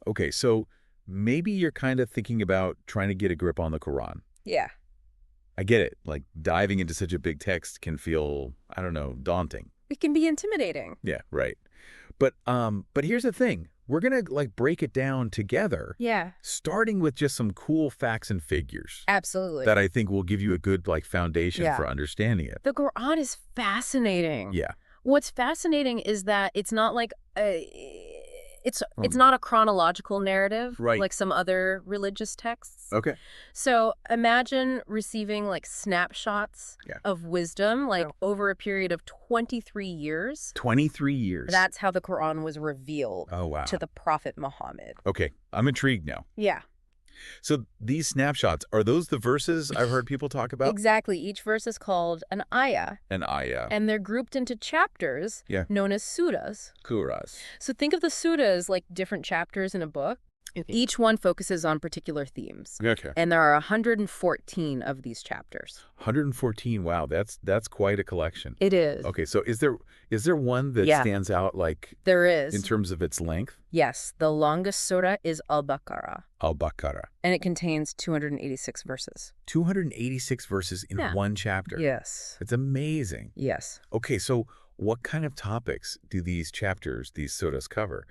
Okay, so maybe you're kind of thinking about trying to get a grip on the Quran. Yeah. I get it. Like, diving into such a big text can feel, I don't know, daunting. It can be intimidating. Yeah, right. But here's the thing. We're going to, like, break it down together. Yeah. Starting with just some cool facts and figures. Absolutely. That I think will give you a good, like, foundation for understanding it. The Quran is fascinating. Yeah. What's fascinating is that it's not like it's not a chronological narrative like some other religious texts. Okay. So imagine receiving like snapshots of wisdom like over a period of 23 years. 23 years. That's how the Quran was revealed to the Prophet Muhammad. Okay. I'm intrigued now. Yeah. So these snapshots, are those the verses I've heard people talk about? Exactly. Each verse is called an ayah. An ayah. And they're grouped into chapters known as surahs. Surahs. So think of the surahs like different chapters in a book. Each one focuses on particular themes. Okay. And there are 114 of these chapters. 114. Wow, that's quite a collection. It is. Okay, so is there one that stands out like there is in terms of its length? Yes, the longest surah is Al-Baqarah. Al-Baqarah. And it contains 286 verses. 286 verses in one chapter. Yes. It's amazing. Yes. Okay, so what kind of topics do these chapters, these surahs cover?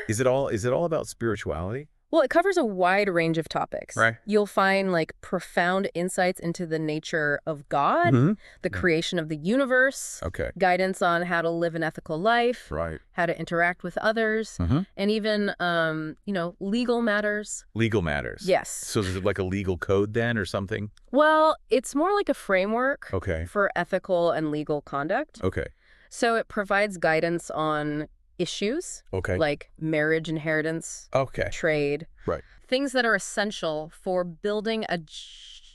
Is it all about spirituality? Well, it covers a wide range of topics. Right. You'll find like profound insights into the nature of God, the creation of the universe, guidance on how to live an ethical life, how to interact with others, and even, legal matters. Legal matters. Yes. So is it like a legal code then or something? Well, it's more like a framework for ethical and legal conduct. Okay. So it provides guidance on issues like marriage, inheritance, trade, things that are essential for building a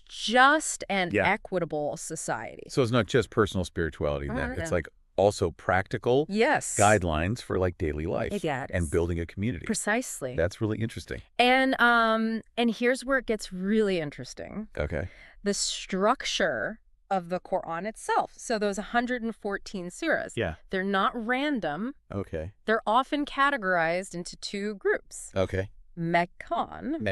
just and equitable society. So it's not just personal spirituality then. It's like also practical guidelines for like daily life and building a community. Precisely. That's really interesting. And here's where it gets really interesting. Okay. The structure of the Quran itself. So those 114 surahs, they're not random. Okay. They're often categorized into two groups. Okay. Meccan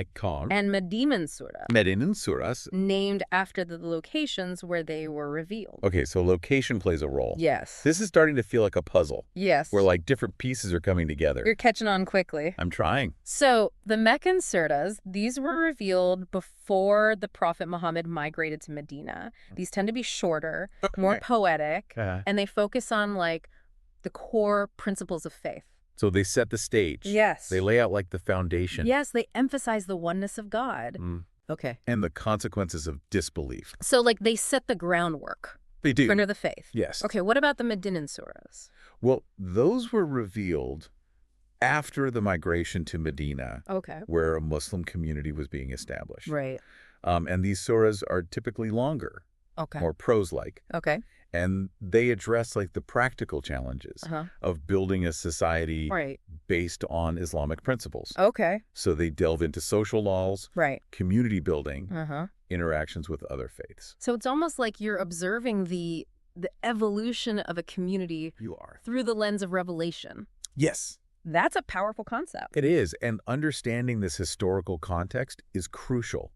and Medinan surah. Medinan surahs. Named after the locations where they were revealed. Okay, so location plays a role. Yes. This is starting to feel like a puzzle. Yes. Where like different pieces are coming together. You're catching on quickly. I'm trying. So the Meccan surahs, these were revealed before the Prophet Muhammad migrated to Medina. These tend to be shorter, more poetic, and they focus on like the core principles of faith. So they set the stage. Yes. They lay out like the foundation. Yes, they emphasize the oneness of God. Okay. And the consequences of disbelief. So like they set the groundwork. They do. For the faith. Yes. Okay, what about the Medinan surahs? Well, those were revealed after the migration to Medina. Okay. Where a Muslim community was being established. Right. And these surahs are typically longer. Okay. More prose-like. Okay. And they address like the practical challenges of building a society based on Islamic principles. Okay. So they delve into social laws, community building, interactions with other faiths. So it's almost like you're observing the evolution of a community through the lens of revelation. Yes. That's a powerful concept. It is. And understanding this historical context is crucial.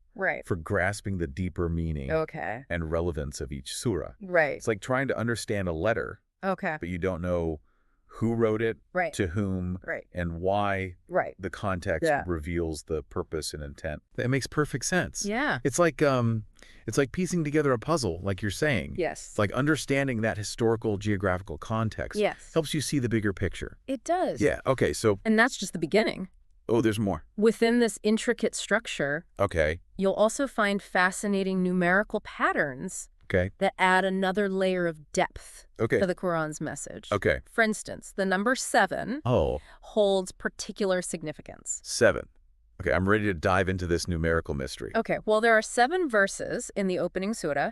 For grasping the deeper meaning and relevance of each surah. It's like trying to understand a letter, but you don't know who wrote it, to whom, and why the context reveals the purpose and intent. That makes perfect sense. Yeah. It's like piecing together a puzzle, like you're saying. Yes. It's like understanding that historical geographical context helps you see the bigger picture. It does. Yeah. Okay. So. And that's just the beginning. Oh, there's more. Within this intricate structure, you'll also find fascinating numerical patterns that add another layer of depth to the Quran's message. For instance, the number 7 holds particular significance. 7. Okay, I'm ready to dive into this numerical mystery. Okay, well, there are 7 verses in the opening surah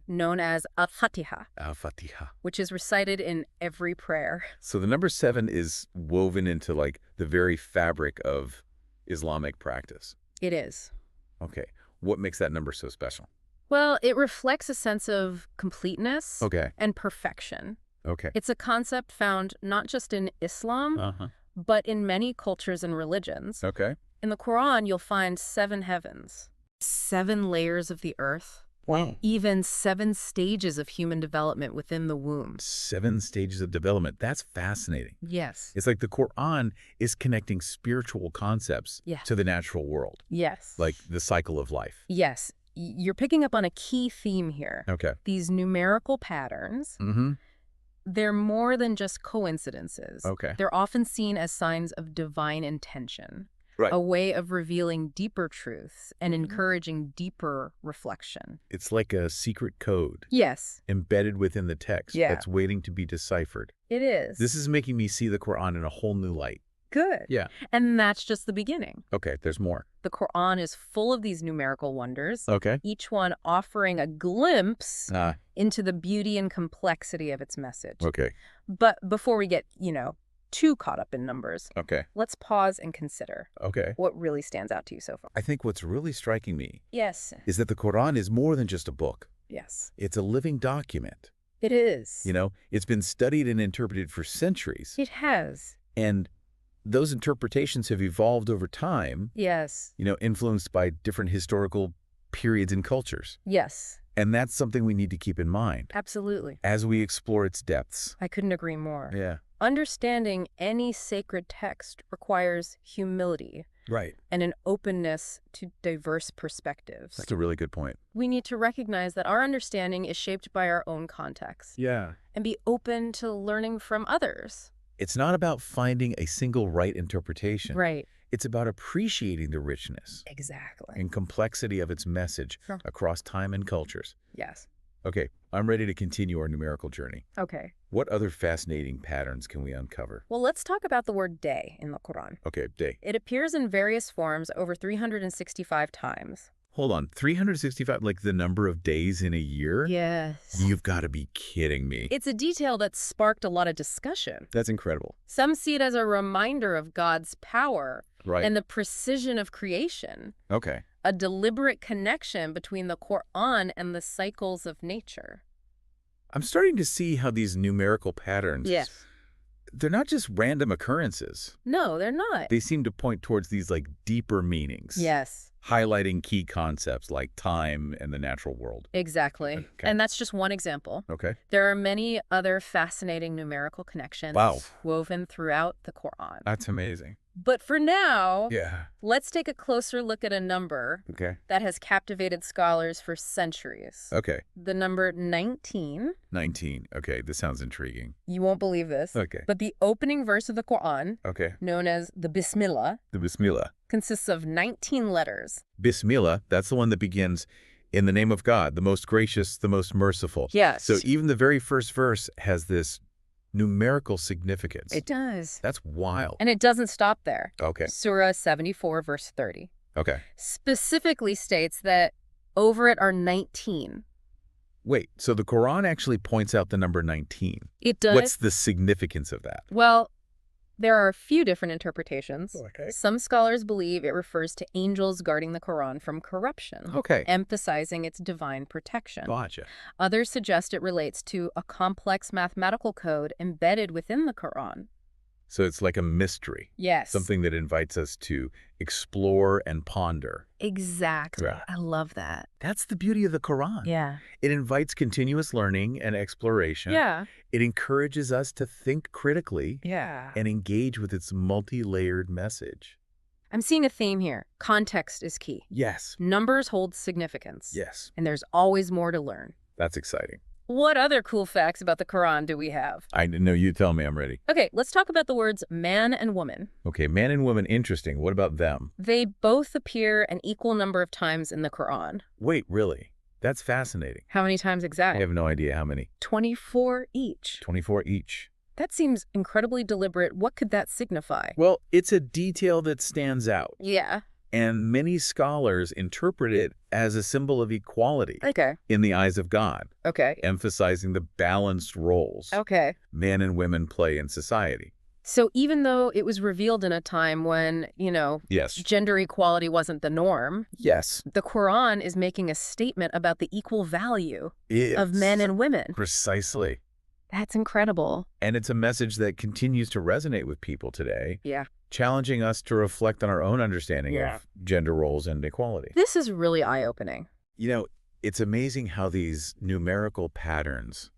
known as Al-Fatiha. Al-Fatiha. Which is recited in every prayer. So the number 7 is woven into like the very fabric of Islamic practice. It is. Okay, what makes that number so special? Well, it reflects a sense of completeness and perfection. Okay. It's a concept found not just in Islam, but in many cultures and religions. Okay. In the Quran, you'll find 7 heavens, 7 layers of the earth, wow, even 7 stages of human development within the womb. 7 stages of development. That's fascinating. Yes. It's like the Quran is connecting spiritual concepts to the natural world. Yes. Like the cycle of life. Yes. You're picking up on a key theme here. Okay. These numerical patterns, they're more than just coincidences. Okay. They're often seen as signs of divine intention. Right. A way of revealing deeper truths and encouraging deeper reflection. It's like a secret code. Yes. Embedded within the text that's waiting to be deciphered. It is. This is making me see the Quran in a whole new light. Good. Yeah. And that's just the beginning. Okay, there's more. The Quran is full of these numerical wonders. Okay. Each one offering a glimpse into the beauty and complexity of its message. Okay. But before we get, too caught up in numbers. Okay. Let's pause and consider. Okay. What really stands out to you so far? I think what's really striking me is that the Quran is more than just a book. Yes. It's a living document. It is. It's been studied and interpreted for centuries. It has. And those interpretations have evolved over time. Yes. Influenced by different historical periods and cultures. Yes. And that's something we need to keep in mind. Absolutely. As we explore its depths. I couldn't agree more. Yeah. Understanding any sacred text requires humility. Right. And an openness to diverse perspectives. That's a really good point. We need to recognize that our understanding is shaped by our own context. Yeah. And be open to learning from others. It's not about finding a single right interpretation. Right. It's about appreciating the richness. Exactly. And complexity of its message across time and cultures. Yes. Okay, I'm ready to continue our numerical journey. Okay. What other fascinating patterns can we uncover? Well, let's talk about the word day in the Quran. Okay, day. It appears in various forms over 365 times. Hold on, 365, like the number of days in a year? Yes. You've got to be kidding me. It's a detail that sparked a lot of discussion. That's incredible. Some see it as a reminder of God's power and the precision of creation. Okay. A deliberate connection between the Quran and the cycles of nature. I'm starting to see how these numerical patterns, they're not just random occurrences. No, they're not. They seem to point towards these like deeper meanings. Yes. Highlighting key concepts like time and the natural world. Exactly. Okay. And that's just one example. Okay. There are many other fascinating numerical connections woven throughout the Quran. That's amazing. But for now, let's take a closer look at a number that has captivated scholars for centuries. Okay. The number 19. 19. Okay, this sounds intriguing. You won't believe this. Okay. But the opening verse of the Quran, known as the Bismillah, consists of 19 letters. Bismillah, that's the one that begins, in the name of God, the most gracious, the most merciful. Yes. So even the very first verse has this numerical significance. It does. That's wild. And it doesn't stop there. Okay. Surah 74, verse 30. Okay. Specifically states that over it are 19. Wait, so the Quran actually points out the number 19. It does. What's the significance of that? Well, there are a few different interpretations. Okay. Some scholars believe it refers to angels guarding the Quran from corruption, emphasizing its divine protection. Gotcha. Others suggest it relates to a complex mathematical code embedded within the Quran. So it's like a mystery. Yes. Something that invites us to explore and ponder. Exactly. Yeah. I love that. That's the beauty of the Quran. Yeah. It invites continuous learning and exploration. Yeah. It encourages us to think critically. Yeah. And engage with its multi-layered message. I'm seeing a theme here. Context is key. Yes. Numbers hold significance. Yes. And there's always more to learn. That's exciting. What other cool facts about the Quran do we have? I know, you tell me, I'm ready. Okay, let's talk about the words man and woman. Okay, man and woman, interesting. What about them? They both appear an equal number of times in the Quran. Wait, really? That's fascinating. How many times exactly? I have no idea how many. 24 each. 24 each. That seems incredibly deliberate. What could that signify? Well, it's a detail that stands out. Yeah. And many scholars interpret it as a symbol of equality in the eyes of God, emphasizing the balanced roles men and women play in society. So even though it was revealed in a time when, gender equality wasn't the norm, the Quran is making a statement about the equal value of men and women. Precisely. That's incredible. And it's a message that continues to resonate with people today. Yeah. Challenging us to reflect on our own understanding of gender roles and equality. This is really eye-opening. You know, it's amazing how these numerical patterns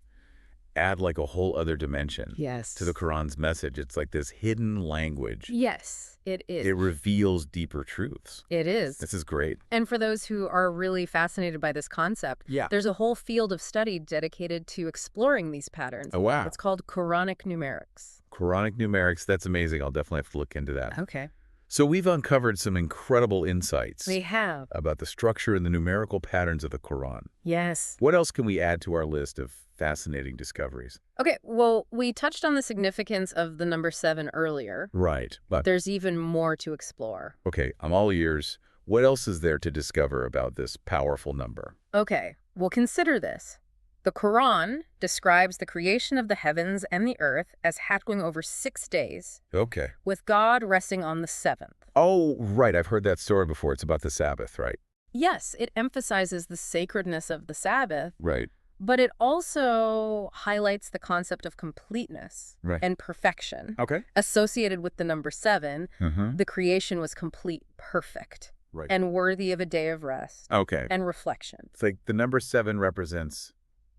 add like a whole other dimension to the Quran's message. It's like this hidden language. Yes, it is. It reveals deeper truths. It is. This is great. And for those who are really fascinated by this concept, there's a whole field of study dedicated to exploring these patterns. Oh, wow. It's called Quranic numerics. Quranic numerics, that's amazing. I'll definitely have to look into that. Okay. So we've uncovered some incredible insights. We have. About the structure and the numerical patterns of the Quran. Yes. What else can we add to our list of fascinating discoveries? Okay, well, we touched on the significance of the number 7 earlier. Right, but there's even more to explore. Okay, I'm all ears. What else is there to discover about this powerful number? Okay, well, consider this. The Quran describes the creation of the heavens and the earth as happening over 6 days. Okay. With God resting on the 7th. Oh, right. I've heard that story before. It's about the Sabbath, right? Yes, it emphasizes the sacredness of the Sabbath. Right. But it also highlights the concept of completeness and perfection. Okay. Associated with the number 7, the creation was complete, perfect, and worthy of a day of rest and reflection. It's like the number 7 represents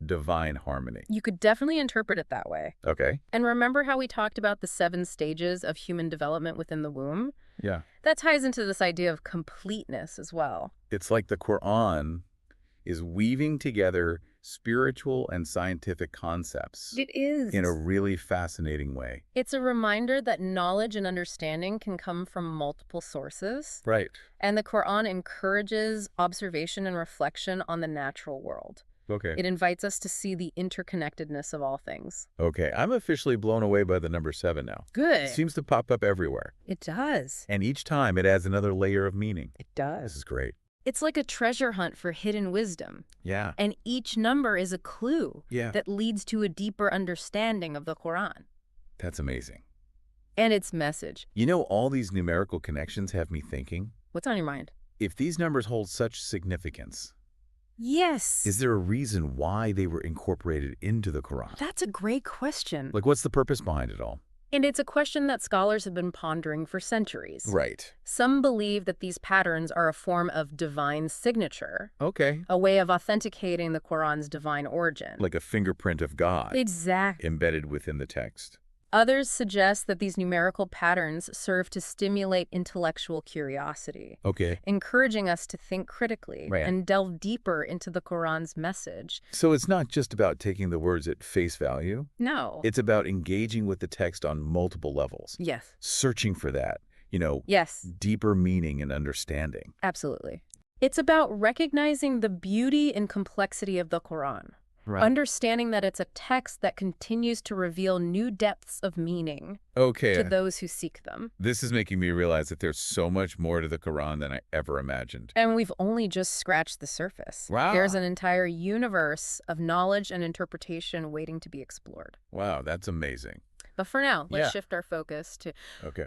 divine harmony. You could definitely interpret it that way. Okay. And remember how we talked about the 7 stages of human development within the womb? Yeah. That ties into this idea of completeness as well. It's like the Quran is weaving together spiritual and scientific concepts. It is. In a really fascinating way. It's a reminder that knowledge and understanding can come from multiple sources. Right. And the Quran encourages observation and reflection on the natural world. Okay. It invites us to see the interconnectedness of all things. Okay. I'm officially blown away by the number 7 now. Good. It seems to pop up everywhere. It does. And each time it adds another layer of meaning. It does. This is great. It's like a treasure hunt for hidden wisdom. Yeah. And each number is a clue that leads to a deeper understanding of the Quran. That's amazing. And its message. You know, all these numerical connections have me thinking. What's on your mind? If these numbers hold such significance, yes. Is there a reason why they were incorporated into the Quran? That's a great question. Like, what's the purpose behind it all? And it's a question that scholars have been pondering for centuries. Right. Some believe that these patterns are a form of divine signature. Okay. A way of authenticating the Quran's divine origin. Like a fingerprint of God. Exactly. Embedded within the text. Others suggest that these numerical patterns serve to stimulate intellectual curiosity, encouraging us to think critically and delve deeper into the Quran's message. So it's not just about taking the words at face value? No. It's about engaging with the text on multiple levels. Yes. Searching for that, deeper meaning and understanding. Absolutely. It's about recognizing the beauty and complexity of the Quran. Right. Understanding that it's a text that continues to reveal new depths of meaning to those who seek them. This is making me realize that there's so much more to the Quran than I ever imagined. And we've only just scratched the surface. Wow. There's an entire universe of knowledge and interpretation waiting to be explored. Wow, that's amazing. But for now, let's shift our focus to...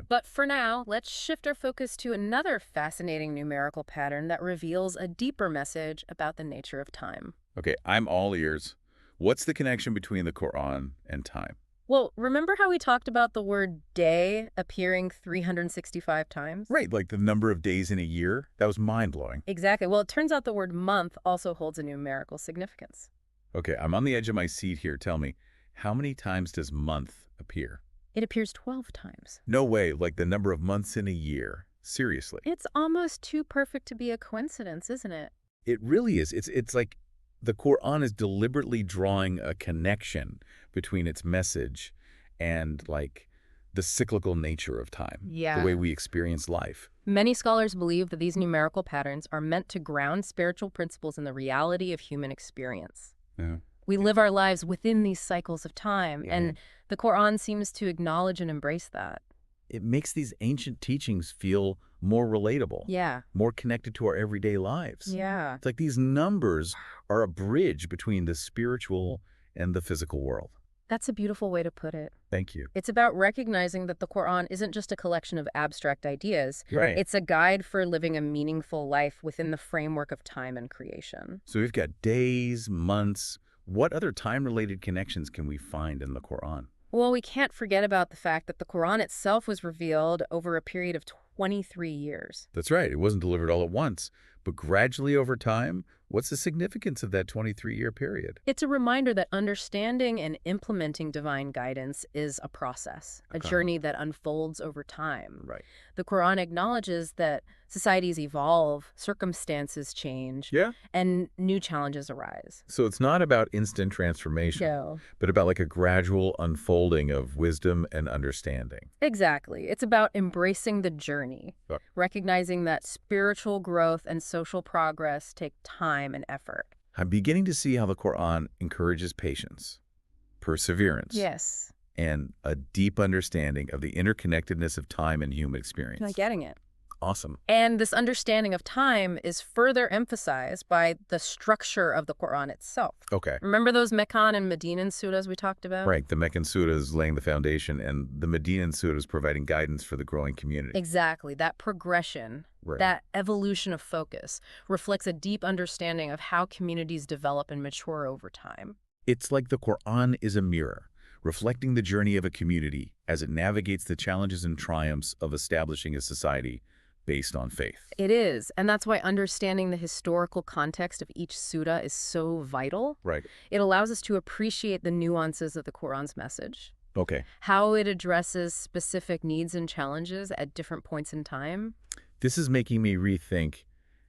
But for now, let's shift our focus to another fascinating numerical pattern that reveals a deeper message about the nature of time. Okay, I'm all ears. What's the connection between the Quran and time? Well, remember how we talked about the word day appearing 365 times? Right, like the number of days in a year? That was mind-blowing. Exactly. Well, it turns out the word month also holds a numerical significance. Okay, I'm on the edge of my seat here. Tell me, how many times does month appear? It appears 12 times. No way, like the number of months in a year. Seriously. It's almost too perfect to be a coincidence, isn't it? It really is. It's like the Quran is deliberately drawing a connection between its message and like the cyclical nature of time, the way we experience life. Many scholars believe that these numerical patterns are meant to ground spiritual principles in the reality of human experience. Yeah. We live our lives within these cycles of time, and the Quran seems to acknowledge and embrace that. It makes these ancient teachings feel more relatable, more connected to our everyday lives. It's like these numbers are a bridge between the spiritual and the physical world. That's a beautiful way to put it. Thank you. It's about recognizing that the Quran isn't just a collection of abstract ideas. Right. It's a guide for living a meaningful life within the framework of time and creation. So we've got days, months, What other time-related connections can we find in the Quran? Well, we can't forget about the fact that the Quran itself was revealed over a period of 23 years. That's right. It wasn't delivered all at once, but gradually over time. What's the significance of that 23-year period? It's a reminder that understanding and implementing divine guidance is a process, a journey that unfolds over time. Right. The Quran acknowledges that societies evolve, circumstances change, and new challenges arise. So it's not about instant transformation, but about like a gradual unfolding of wisdom and understanding. Exactly. It's about embracing the journey, recognizing that spiritual growth and social progress take time and effort. I'm beginning to see how the Quran encourages patience, perseverance, and a deep understanding of the interconnectedness of time and human experience. Am I getting it? Awesome. And this understanding of time is further emphasized by the structure of the Quran itself. Okay. Remember those Meccan and Medinan surahs we talked about? Right. The Meccan surahs laying the foundation and the Medinan surahs providing guidance for the growing community. Exactly. That progression, that evolution of focus reflects a deep understanding of how communities develop and mature over time. It's like the Quran is a mirror, reflecting the journey of a community as it navigates the challenges and triumphs of establishing a society based on faith. It is, and that's why understanding the historical context of each surah is so vital. Right. It allows us to appreciate the nuances of the Quran's message. Okay. How it addresses specific needs and challenges at different points in time. This is making me rethink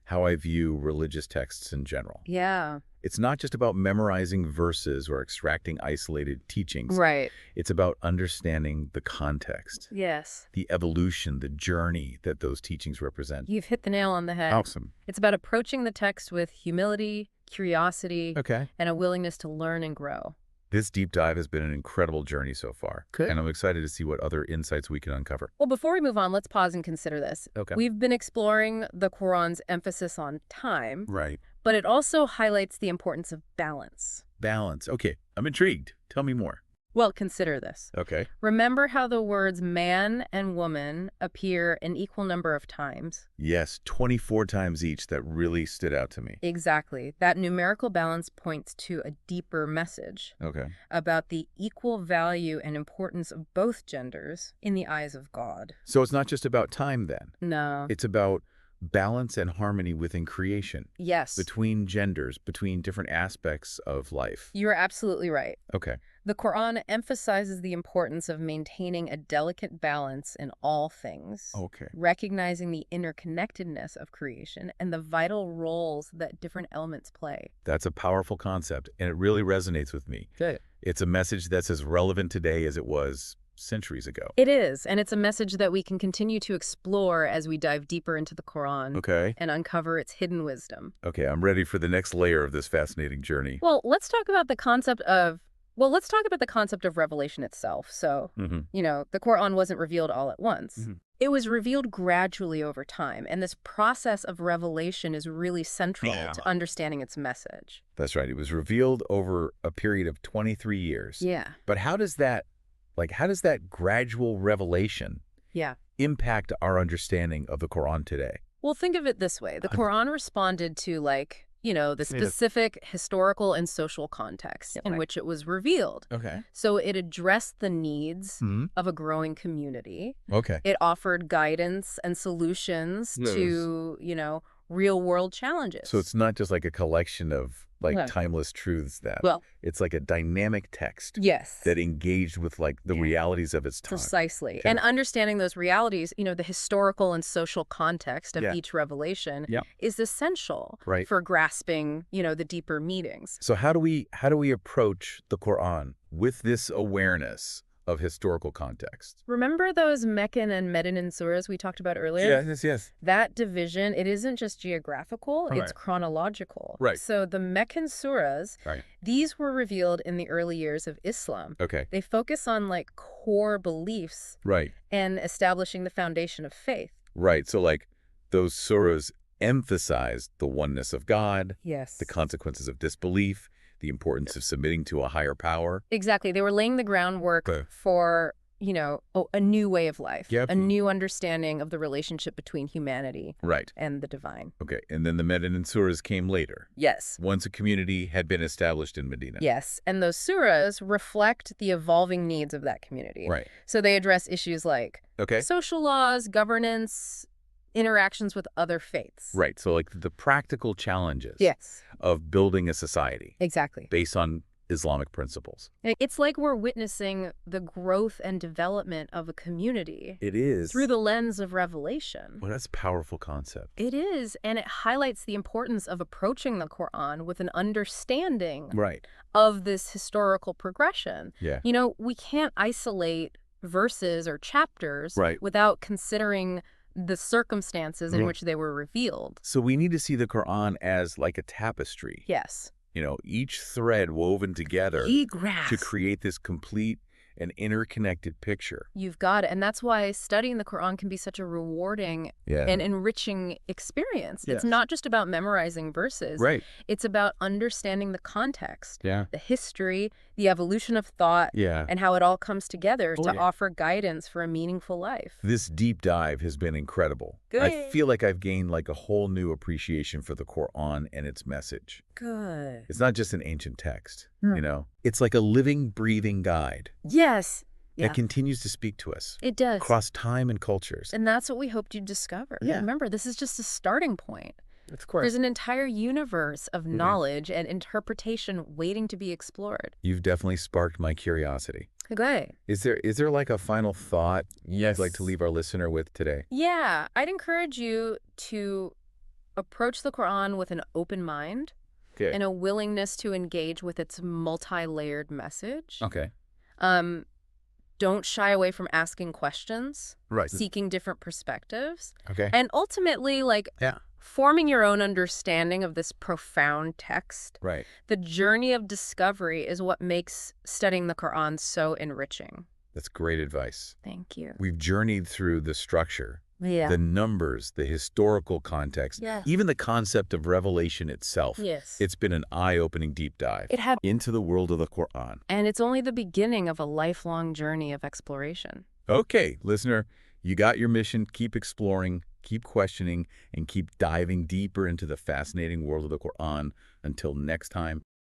how I view religious texts in general. Yeah. It's not just about memorizing verses or extracting isolated teachings. Right. It's about understanding the context. Yes. The evolution, the journey that those teachings represent. You've hit the nail on the head. Awesome. It's about approaching the text with humility, curiosity, and a willingness to learn and grow. This deep dive has been an incredible journey so far, and I'm excited to see what other insights we can uncover. Well, before we move on, let's pause and consider this. Okay. We've been exploring the Quran's emphasis on time, right? But it also highlights the importance of balance. Balance. Okay, I'm intrigued. Tell me more. Well, consider this. Okay. Remember how the words man and woman appear an equal number of times? Yes, 24 times each. That really stood out to me. Exactly. That numerical balance points to a deeper message about the equal value and importance of both genders in the eyes of God. So it's not just about time then? No. It's about balance and harmony within creation. Yes. Between genders, between different aspects of life. You're absolutely right. Okay. The Quran emphasizes the importance of maintaining a delicate balance in all things, recognizing the interconnectedness of creation and the vital roles that different elements play. That's a powerful concept, and it really resonates with me. It's a message that's as relevant today as it was centuries ago. It is, and it's a message that we can continue to explore as we dive deeper into the Quran and uncover its hidden wisdom. Okay, I'm ready for the next layer of this fascinating journey. Well, let's talk about the concept of revelation itself. So, you know, the Quran wasn't revealed all at once. It was revealed gradually over time, and this process of revelation is really central to understanding its message. That's right. It was revealed over a period of 23 years. Yeah. But how does that gradual revelation impact our understanding of the Quran today? Well, think of it this way. The Quran responded to, like, you know, the specific historical and social context in which it was revealed. So it addressed the needs of a growing community. It offered guidance and solutions to, you know, real-world challenges. So it's not just like a collection of timeless truths it's like a dynamic text that engaged with like the realities of its time. Precisely. And understanding those realities, you know, the historical and social context of each revelation is essential for grasping, you know, the deeper meanings. So how do we approach the Quran with this awareness of historical context? Remember those Meccan and Medinan surahs we talked about earlier? Yes. That division, it isn't just geographical, it's chronological. So the Meccan surahs, these were revealed in the early years of Islam. They focus on like core beliefs and establishing the foundation of faith. So like those surahs emphasized the oneness of God, the consequences of disbelief, the importance of submitting to a higher power. Exactly. They were laying the groundwork for a new way of life, a new understanding of the relationship between humanity and the divine. Okay, and then the Medinan surahs came later. Yes. Once a community had been established in Medina. Yes, and those surahs reflect the evolving needs of that community. Right. So they address issues like social laws, governance, interactions with other faiths. Right, so like the practical challenges of building a society. Exactly. Based on Islamic principles. It's like we're witnessing the growth and development of a community. It is. Through the lens of revelation. Well, that's a powerful concept. It is, and it highlights the importance of approaching the Quran with an understanding of this historical progression. Yeah. We can't isolate verses or chapters without considering the circumstances in which they were revealed. So we need to see the Quran as like a tapestry. Yes. Each thread woven together to create this complete and interconnected picture. You've got it. And that's why studying the Quran can be such a rewarding and enriching experience. It's not just about memorizing verses. Right. It's about understanding the context, the history, the evolution of thought, and how it all comes together to offer guidance for a meaningful life. This deep dive has been incredible. Good. I feel like I've gained like a whole new appreciation for the Quran and its message. Good. It's not just an ancient text, It's like a living, breathing guide. Yes. That continues to speak to us. It does. Across time and cultures. And that's what we hoped you'd discover. Yeah. Remember, this is just a starting point. Of course. There's an entire universe of knowledge and interpretation waiting to be explored. You've definitely sparked my curiosity. Okay. Is there like a final thought you'd like to leave our listener with today? Yeah. I'd encourage you to approach the Quran with an open mind and a willingness to engage with its multi-layered message. Okay. Don't shy away from asking questions, seeking different perspectives. Okay. And ultimately, forming your own understanding of this profound text. Right. The journey of discovery is what makes studying the Quran so enriching. That's great advice. Thank you. We've journeyed through the structure, Yeah. the numbers, the historical context, Yes. even the concept of revelation itself. Yes. It's been an eye-opening deep dive into the world of the Quran. And it's only the beginning of a lifelong journey of exploration. Okay, listener, you got your mission. Keep exploring, keep questioning, and keep diving deeper into the fascinating world of the Quran. Until next time,